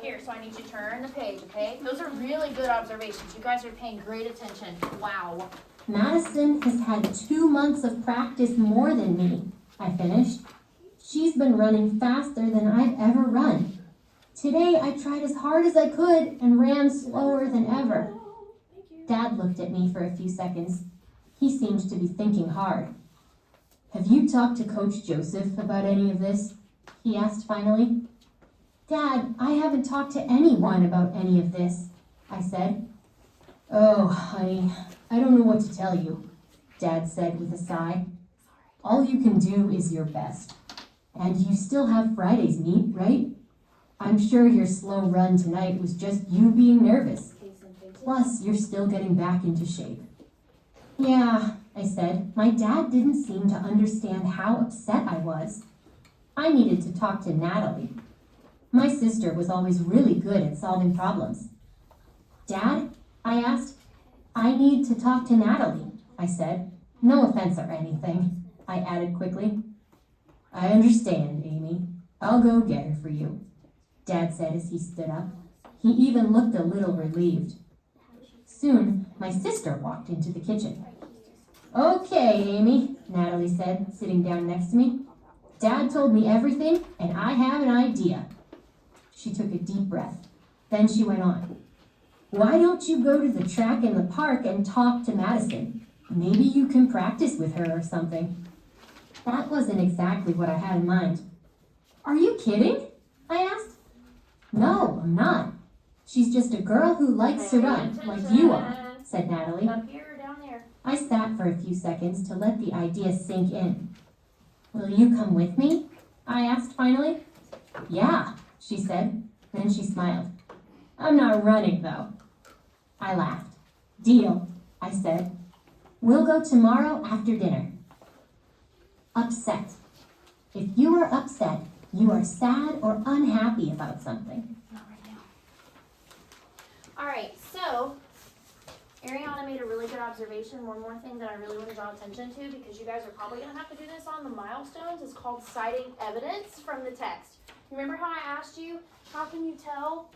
Here, so I need you to turn the page, okay? Those are really good observations. You guys are paying great attention. Wow. Madison has had 2 months of practice more than me, I finished. She's been running faster than I've ever run. Today I tried as hard as I could and ran slower than ever. Dad looked at me for a few seconds. He seemed to be thinking hard. Have you talked to Coach Joseph about any of this? He asked finally. Dad, I haven't talked to anyone about any of this, I said. Oh, honey, I don't know what to tell you, Dad said with a sigh. All you can do is your best. And you still have Friday's meet, right? I'm sure your slow run tonight was just you being nervous. Plus, you're still getting back into shape. Yeah, I said. My dad didn't seem to understand how upset I was. I needed to talk to Natalie. My sister was always really good at solving problems. Dad, I asked. I need to talk to Natalie, I said. No offense or anything, I added quickly. I understand, Amy. I'll go get her for you, Dad said as he stood up. He even looked a little relieved. Soon, my sister walked into the kitchen. Okay, Amy, Natalie said, sitting down next to me. Dad told me everything, and I have an idea. She took a deep breath. Then she went on. Why don't you go to the track in the park and talk to Madison? Maybe you can practice with her or something. That wasn't exactly what I had in mind. Are you kidding? I asked. No, I'm not. She's just a girl who likes to run, like you are, said Natalie. Up here or down there? I sat for a few seconds to let the idea sink in. Will you come with me? I asked finally. Yeah, she said. Then she smiled. I'm not running, though. I laughed. Deal, I said. We'll go tomorrow after dinner. Upset. If you are upset, you are sad or unhappy about something. Not right now. All right, so Ariana made a really good observation. One more thing that I really want to draw attention to, because you guys are probably going to have to do this on the milestones, is called citing evidence from the text. Remember how I asked you, how can you tell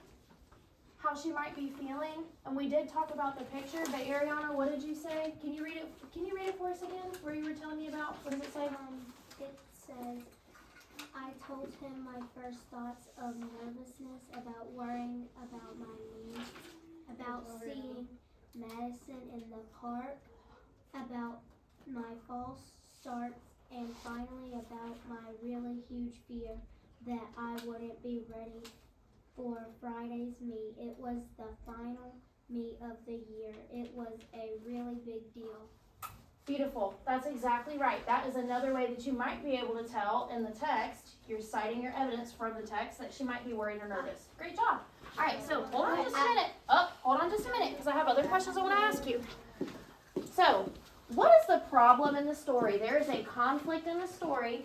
how she might be feeling? And we did talk about the picture, but Ariana, what did you say? Can you read it for us again, where you were telling me about? What does it say? It says, I told him my first thoughts of nervousness about worrying about my knee, about seeing Madison in the park, about my false starts, and finally about my really huge fear that I wouldn't be ready for Friday's meet. It was the final meet of the year. It was a really big deal. Beautiful. That's exactly right. That is another way that you might be able to tell in the text. You're citing your evidence from the text that she might be worried or nervous. Great job. All right, so hold on just a minute. Hold on just a minute, because I have other questions I want to ask you. So, what is the problem in the story? There is a conflict in the story.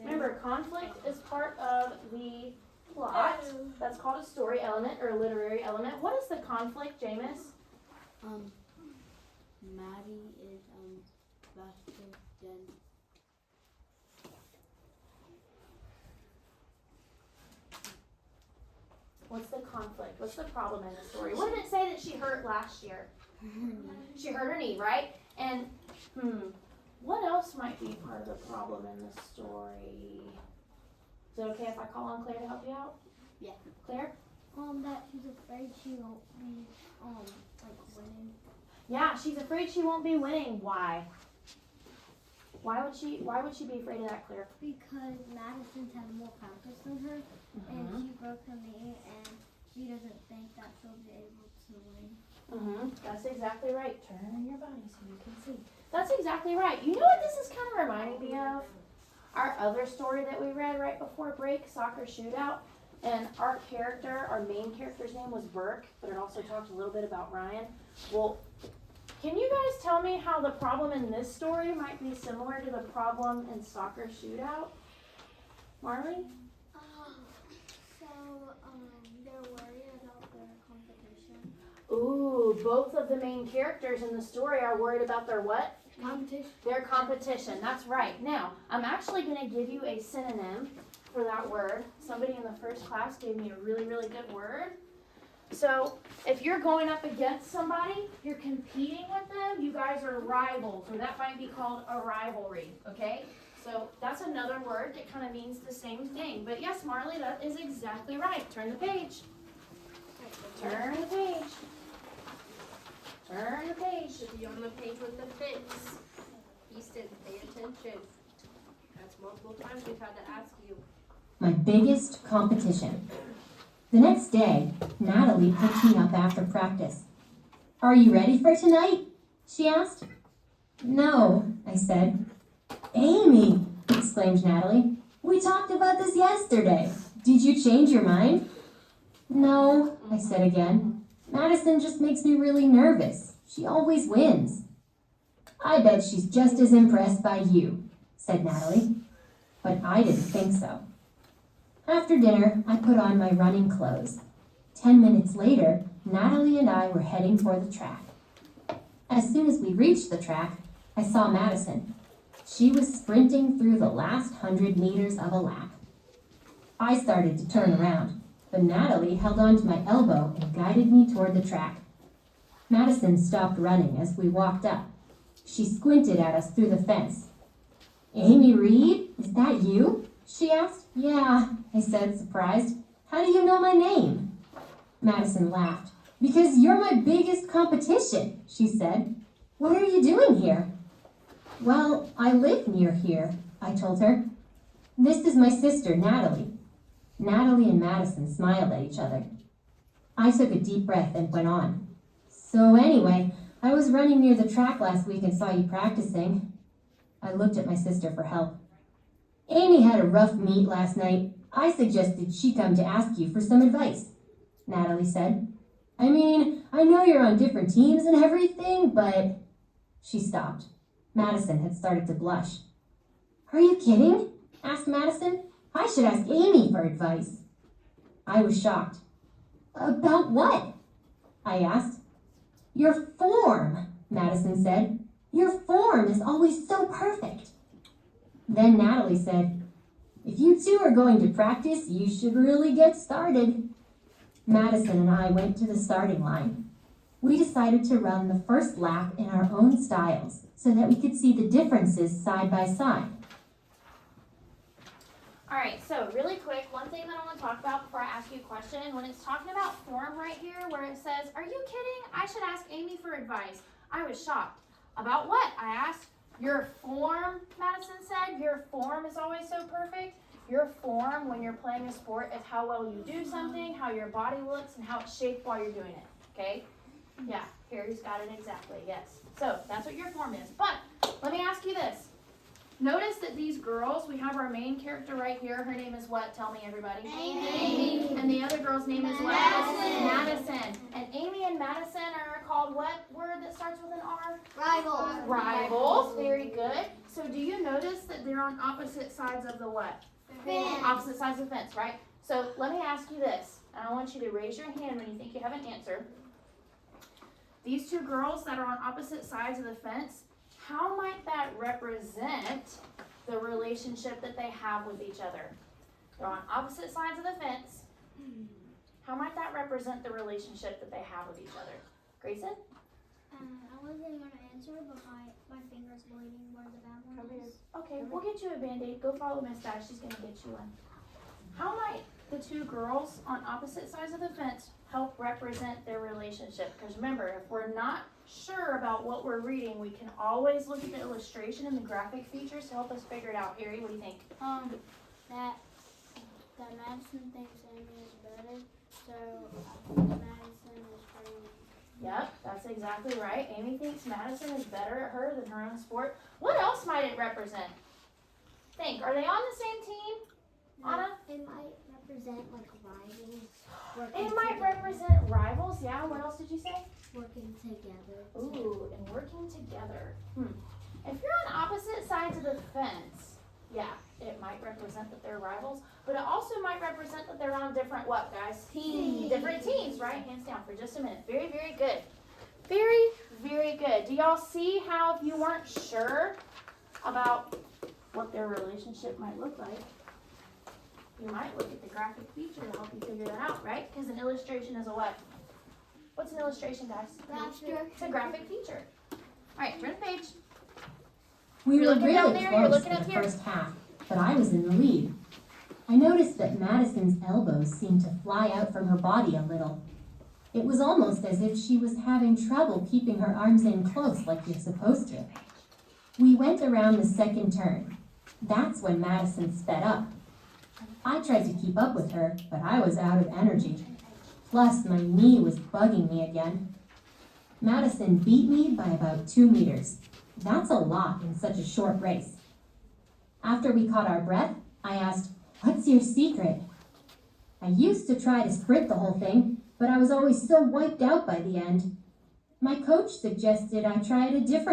Remember, conflict is part of the plot. That's called a story element or a literary element. What is the conflict, Jameis? Maddie is faster than. What's the conflict? What's the problem in the story? What did it say that she hurt last year? She hurt her knee, right? And what else might be part of the problem in the story? Is it okay if I call on Claire to help you out? Yeah. Claire? That she's afraid she won't be, winning. Yeah, she's afraid she won't be winning. Why? Why would she be afraid of that, Claire? Because Madison's had more practice than her, and she broke her knee, and she doesn't think that she'll be able to win. That's exactly right. Turn your body so you can see. That's exactly right. You know what this is kind of reminding me of? Our other story that we read right before break, Soccer Shootout. And our main character's name was Burke, but it also talked a little bit about Ryan. Well, can you guys tell me how the problem in this story might be similar to the problem in Soccer Shootout? Marley? They're worried about their competition. Ooh, both of the main characters in the story are worried about their what? Competition. Their competition, that's right. Now, I'm actually going to give you a synonym for that word. Somebody in the first class gave me a really, really good word. So if you're going up against somebody, you're competing with them, you guys are rivals, or that might be called a rivalry, okay? So that's another word that kind of means the same thing. But yes, Marley, that is exactly right. Turn the page. Turn the page. Turn the page. Should be on the page with the fits. Easton, pay attention. That's multiple times we've had to ask you. My biggest competition. The next day, Natalie picked me up after practice. "Are you ready for tonight?" she asked. "No," I said. "Amy," exclaimed Natalie, "we talked about this yesterday. Did you change your mind?" "No," I said again. "Madison just makes me really nervous. She always wins." "I bet she's just as impressed by you," said Natalie. But I didn't think so. After dinner, I put on my running clothes. 10 minutes later, Natalie and I were heading for the track. As soon as we reached the track, I saw Madison. She was sprinting through the last 100 meters of a lap. I started to turn around, but Natalie held on to my elbow and guided me toward the track. Madison stopped running as we walked up. She squinted at us through the fence. "Amy Reed, is that you?" she asked. "Yeah," I said, surprised. "How do you know my name?" Madison laughed. "Because you're my biggest competition," she said. "What are you doing here?" "Well, I live near here," I told her. "This is my sister, Natalie." Natalie and Madison smiled at each other. I took a deep breath and went on. "So anyway, I was running near the track last week and saw you practicing." I looked at my sister for help. "Amy had a rough meet last night. I suggested she come to ask you for some advice," Natalie said. "I mean, I know you're on different teams and everything, but..." She stopped. Madison had started to blush. "Are you kidding?" asked Madison. "I should ask Amy for advice." I was shocked. "About what?" I asked. "Your form," Madison said. "Your form is always so perfect." Then Natalie said, "If you two are going to practice, you should really get started." Madison and I went to the starting line. We decided to run the first lap in our own styles so that we could see the differences side by side. All right, so really quick, one thing that I want to talk about before I ask you a question, when it's talking about form right here, where it says, "Are you kidding? I should ask Amy for advice." I was shocked. About what? I asked. Your form, Madison said, your form is always so perfect. Your form when you're playing a sport is how well you do something, how your body looks, and how it's shaped while you're doing it, okay? Yeah, Harry's got it exactly, yes. So that's what your form is. But let me ask you this. Notice that these girls, we have our main character right here. Her name is what? Tell me, everybody. Amy. And the other girl's name is what? Madison. And Amy and Madison are called what word that starts with an R? Rivals. Rivals. Very good. So do you notice that they're on opposite sides of the what? Fence. Opposite sides of the fence, right? So let me ask you this. And I want you to raise your hand when you think you have an answer. These two girls that are on opposite sides of the fence, how might that represent the relationship that they have with each other? They're on opposite sides of the fence. How might that represent the relationship that they have with each other? Grayson? I wasn't going to answer, but my finger's bleeding where the bad one is. Okay, we'll get you a Band-Aid. Go follow Miss Dash. She's going to get you one. How might the two girls on opposite sides of the fence help represent their relationship? Because remember, if we're not sure about what we're reading, we can always look at the illustration and the graphic features to help us figure it out. Harry, what do you think? That Madison thinks Amy is better, so Madison is pretty. Yep, that's exactly right. Amy thinks Madison is better at her than her own sport. What else might it represent? Think, are they on the same team? Anna? It might represent like rivals. It might represent rivals, yeah. What else did you say? Working together. Ooh, and working together. If you're on opposite sides of the fence, yeah, it might represent that they're rivals, but it also might represent that they're on different what, guys? Teams. Different teams, right? Hands down for just a minute. Very, very good. Very, very good. Do y'all see how if you weren't sure about what their relationship might look like, you might look at the graphic feature to help you figure that out, right? Because an illustration is a what? What's an illustration, guys? It's a graphic feature. Alright, turn the page. We You're were looking down really there, you're close looking for up the here. first half, but I was in the lead. I noticed that Madison's elbows seemed to fly out from her body a little. It was almost as if she was having trouble keeping her arms in close like you're supposed to. We went around the second turn. That's when Madison sped up. I tried to keep up with her, but I was out of energy. Plus, my knee was bugging me again. Madison beat me by about 2 meters. That's a lot in such a short race. After we caught our breath, I asked, "What's your secret?" I used to try to sprint the whole thing, but I was always so wiped out by the end. My coach suggested I try it a different